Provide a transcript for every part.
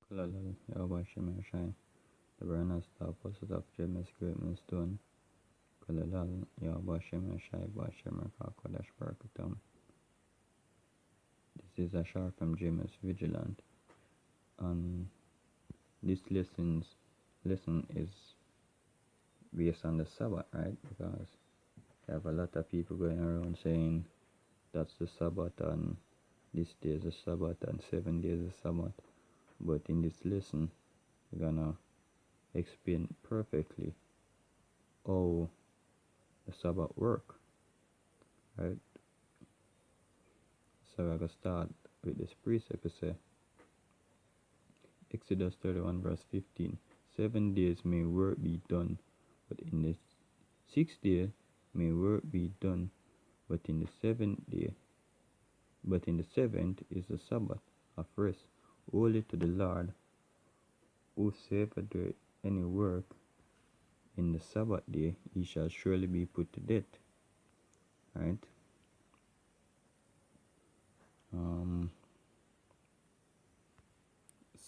Kulalal, Yahweh Shai, the Bernard Star, opposite of James Great Millstone, Kulalal, Yahweh Shai, Bashem Kodash Barakatam. This is a short from James Vigilant, and this lesson is based on the Sabbath, right? Because you have a lot of people going around saying that's the Sabbath and this day is the Sabbath and 7 days is the Sabbath. But in this lesson, we're gonna explain perfectly how the Sabbath work, right? So we're gonna start with this precept. We say Exodus 31 verse 15. 7 days may work be done, but in the 6th day may work be done, but in the 7th is the Sabbath of rest, holy to the Lord. Whosoever doeth any work in the Sabbath day, he shall surely be put to death. Right?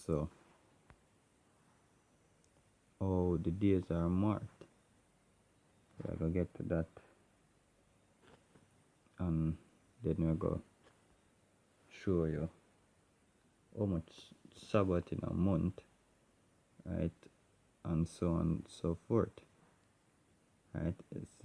So, the days are marked. We're gonna get to that, and then we're gonna show you how much Sabbath in a month, right? And so on and so forth, right? It's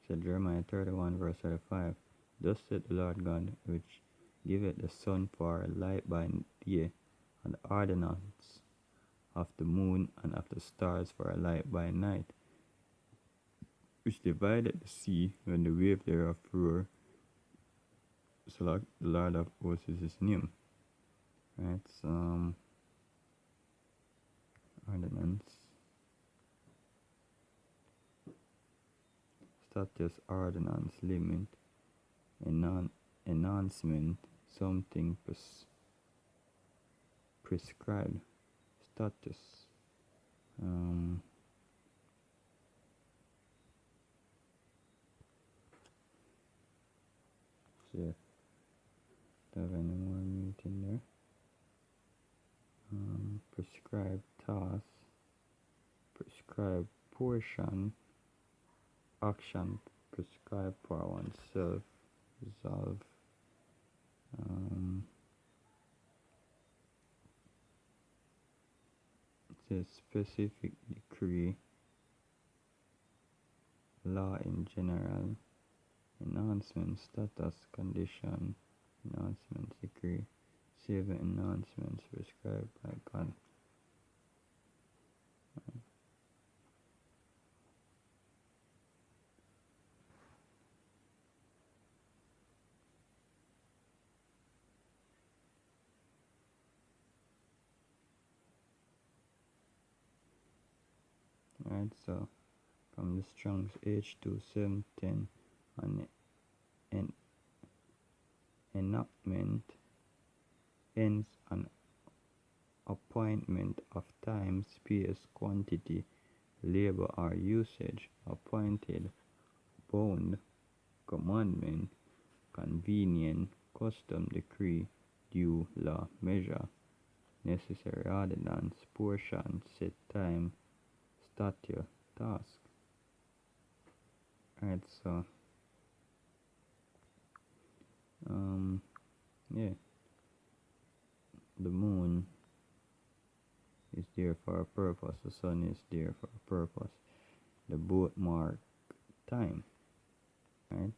so Jeremiah 31 verse 35. Thus said the Lord God, which giveth the sun for a light by day, and the ordinance of the moon and of the stars for a light by night, which divided the sea when the wave thereof roar. So like the Lord of hosts is his name, right? Ordinance, status, ordinance, limit, enhancement, something prescribed, status. See if I have any more meat in there. Prescribed task, prescribed portion, action prescribed for oneself, resolve. It says specific decree, law in general, enhancement, status, condition, enhancement, decree, saving enhancements prescribed by God. Right, so from the Strong's H2 710 on an enactment ends an appointment of time, space, quantity, labor or usage, appointed, bound, commandment, convenient, custom, decree, due, law, measure, necessary ordinance, portion, set time, statute, task. Right, so yeah, the moon is there for a purpose, the sun is there for a purpose. The both mark time, right?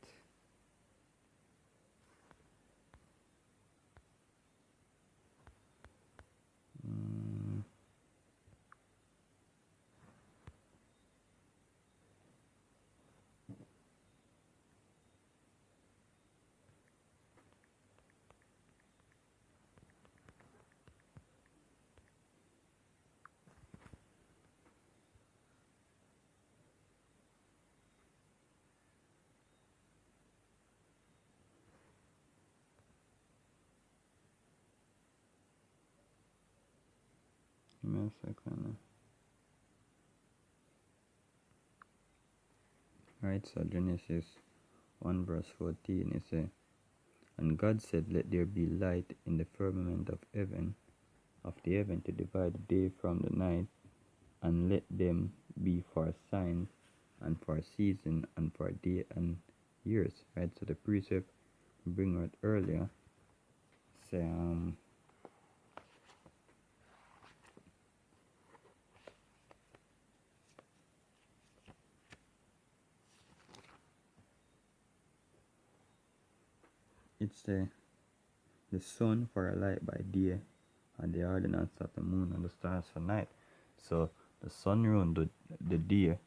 Give me a second. Right, so Genesis 1 verse 14 it says, and God said, let there be light in the firmament of the heaven to divide the day from the night, and let them be for signs and for season and for day and years. Right, so the precept we bring out earlier say it's the sun for a light by day, and the ordinance of the moon and the stars for night. So the sun rule the day,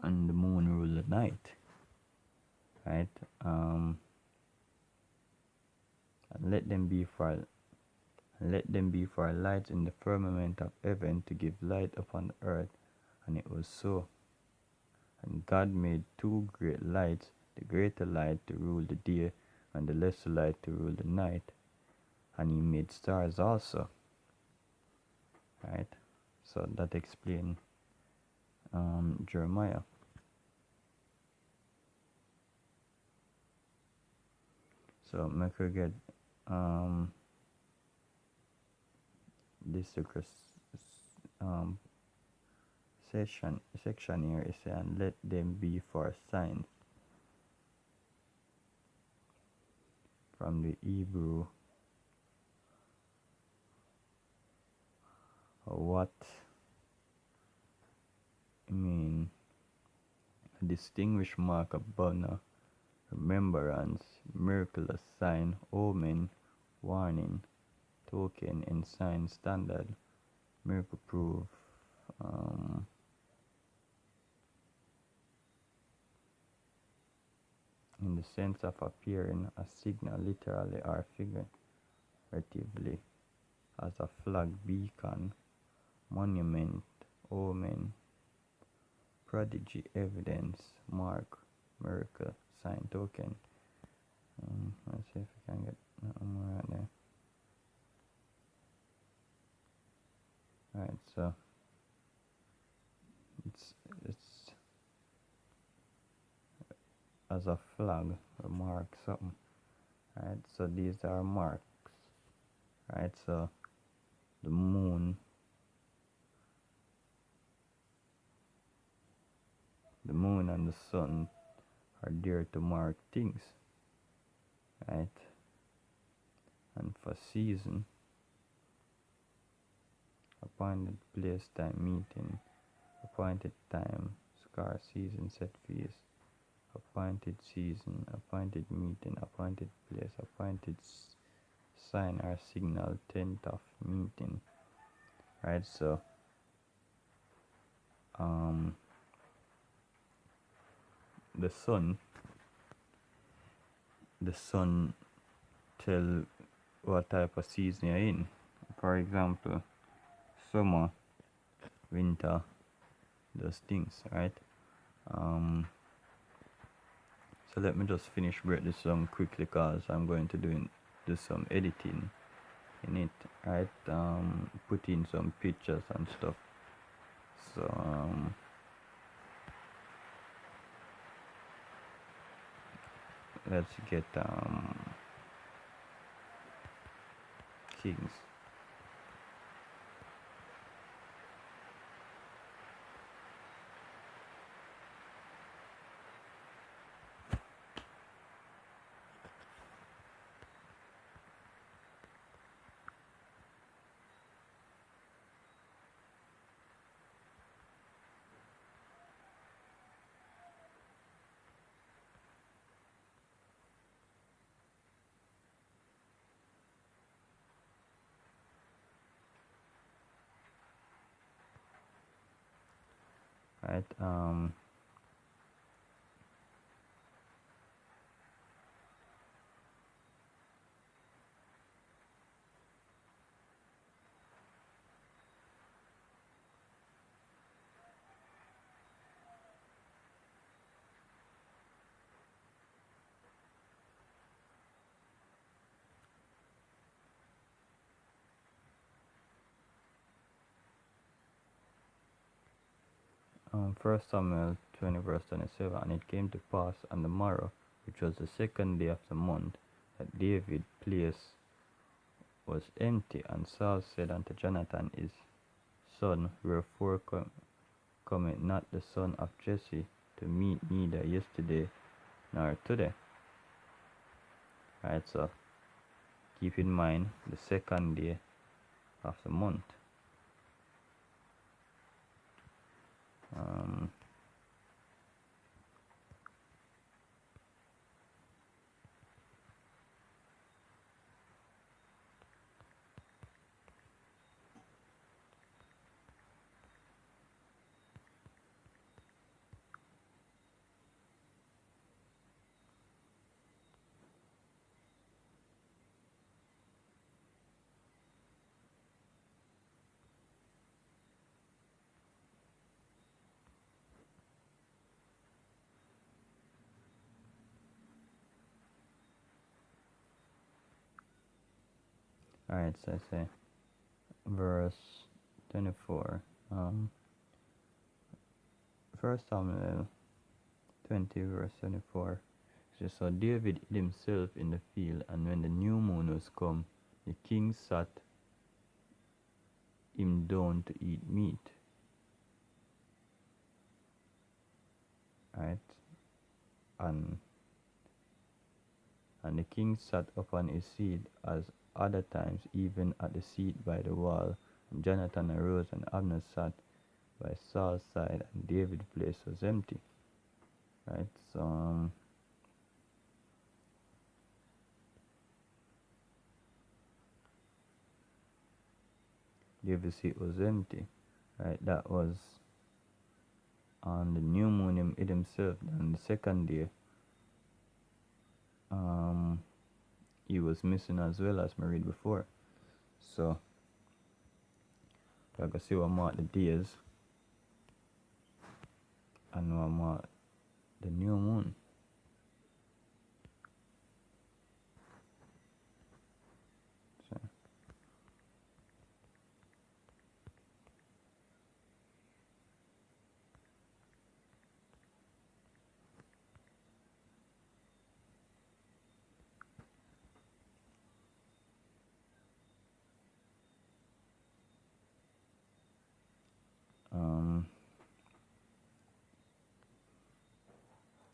and the moon rule the night. Right? And let them be for lights in the firmament of heaven to give light upon the earth. And it was so. And God made two great lights, the greater light to rule the day, and the lesser light to rule the night. And he made stars also. Right? So that explains Jeremiah. So make we get this section here is saying, let them be for signs. From the Hebrew, what I mean, a distinguished mark of honor, remembrance, miraculous sign, omen, warning, token, and sign, standard, miracle proof, in the sense of appearing a signal literally or figuratively, as a flag, beacon, monument, omen, prodigy, evidence, mark, miracle, sign, token. Let's see if we can get more right there. Alright, so it's as a flag or mark something. Right, so these are marks. Right, so the moon and the sun are there to mark things. Right, and for season, appointed place, time, meeting, appointed time, scar, season, set feast, appointed season, appointed meeting, appointed place, appointed sign or signal, tent of meeting. Right, so the sun tell what type of season you're in. For example, summer, winter, those things, right? So let me just break this song quickly, because I'm going to do some editing in it, right? Put in some pictures and stuff. So let's get Kings. Right, 1 Samuel 20 verse 27. And it came to pass on the morrow, which was the second day of the month, that David's place was empty. And Saul said unto Jonathan his son, Wherefore cometh not the son of Jesse to meet neither yesterday nor today? Right, so keep in mind the second day of the month. Alright, so I say verse 24. 1 Samuel 20 verse 24 says, So David hid himself in the field, and when the new moon was come, the king sat him down to eat meat. Right? And the king sat upon his seat as other times, even at the seat by the wall. And Jonathan arose, and Abner sat by Saul's side, and David's place was empty. Right? So David's seat was empty. Right? That was on the new moon. Hid himself. On the second day, he was missing as well, as we read before. So we're going to see what mark the days and what mark the new moon. So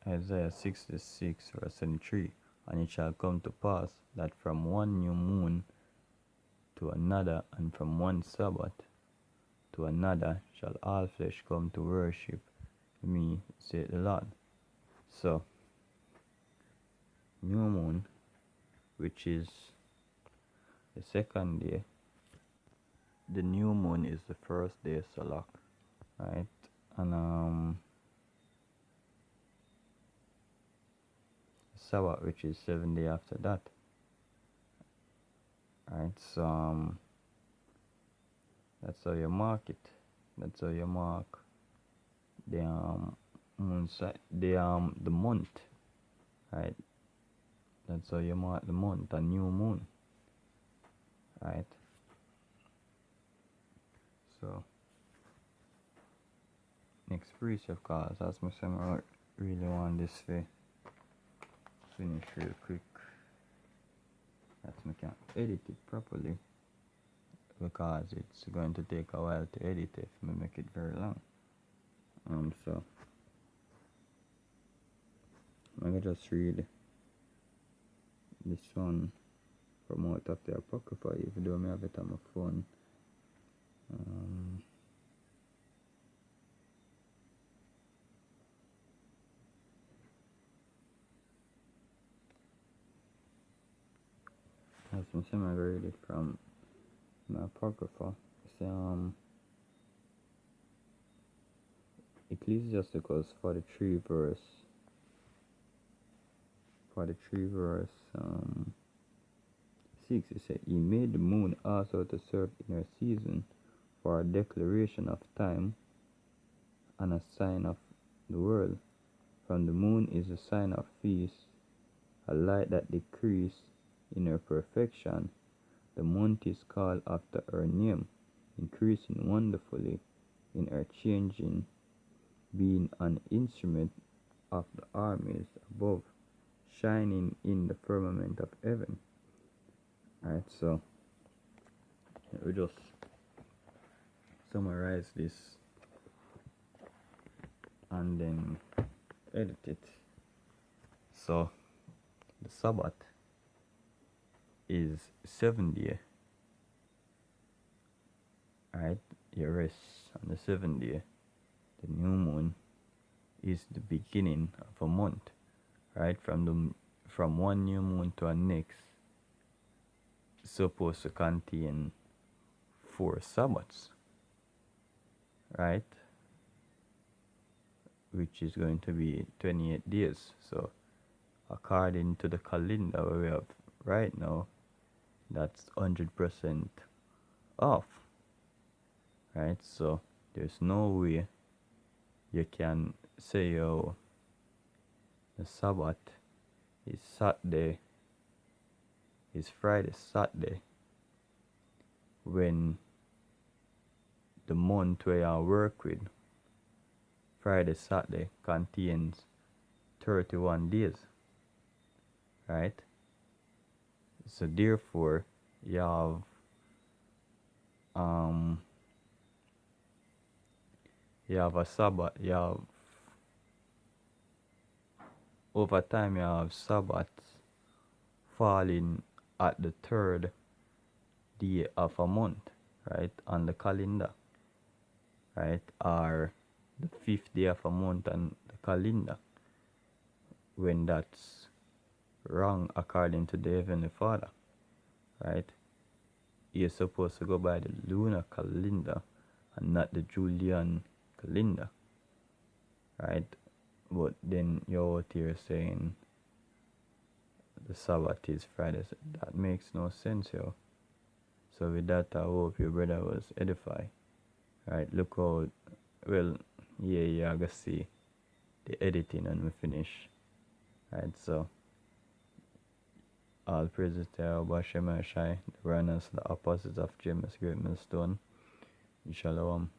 Isaiah 66 verse 23. And it shall come to pass that from one new moon to another, and from one Sabbath to another, shall all flesh come to worship me, saith the Lord. So, new moon, which is the second day, the new moon is the first day, Salak, right? And Sabbath, which is 7 days after that, right? So that's how you mark it. That's how you mark the moon side, the month, right? That's how you mark the month, a new moon, right? So next precept, cause as I say, I really want this to finish real quick. That's me can edit it properly, because it's going to take a while to edit if I make it very long. So I'm gonna just read this one from out of the Apocrypha, even though I have it on my phone. As I say, I read it from my Apocrypha. It's Ecclesiasticus 43 verse 6. It said, He made the moon also to serve in her season, for a declaration of time and a sign of the world. From the moon is a sign of feast, a light that decreases in her perfection. The month is called after her name, increasing wonderfully in her changing being an instrument of the armies above, shining in the firmament of heaven. Alright, so we just summarize this and then edit it. So the Sabbath is 7 day. Alright, you rest on the 7th day. The new moon is the beginning of a month. Right, from one new moon to a next supposed to contain 4 Sabbaths, right? Which is going to be 28 days. So according to the calendar we have right now, that's 100% off, right? So there's no way you can say, oh, the Sabbath is Saturday, is Friday, Saturday, when the month where I work with, Friday, Saturday, contains 31 days, right? So therefore, you have a Sabbath, over time you have Sabbaths falling at the 3rd day of a month, right, on the calendar, right, or the 5th day of a month on the calendar, when that's wrong according to the Heavenly Father, right? You're supposed to go by the lunar calendar and not the Julian calendar, right? But then you're out here saying the Sabbath is Friday. So that makes no sense, yo. So with that, I hope your brother was edified. Right, look how, well, yeah, I gotta see the editing and we finish. Right, so all praises to Yahweh Shem Shai, the runners, the opposites of James Great Millstone. Shalom.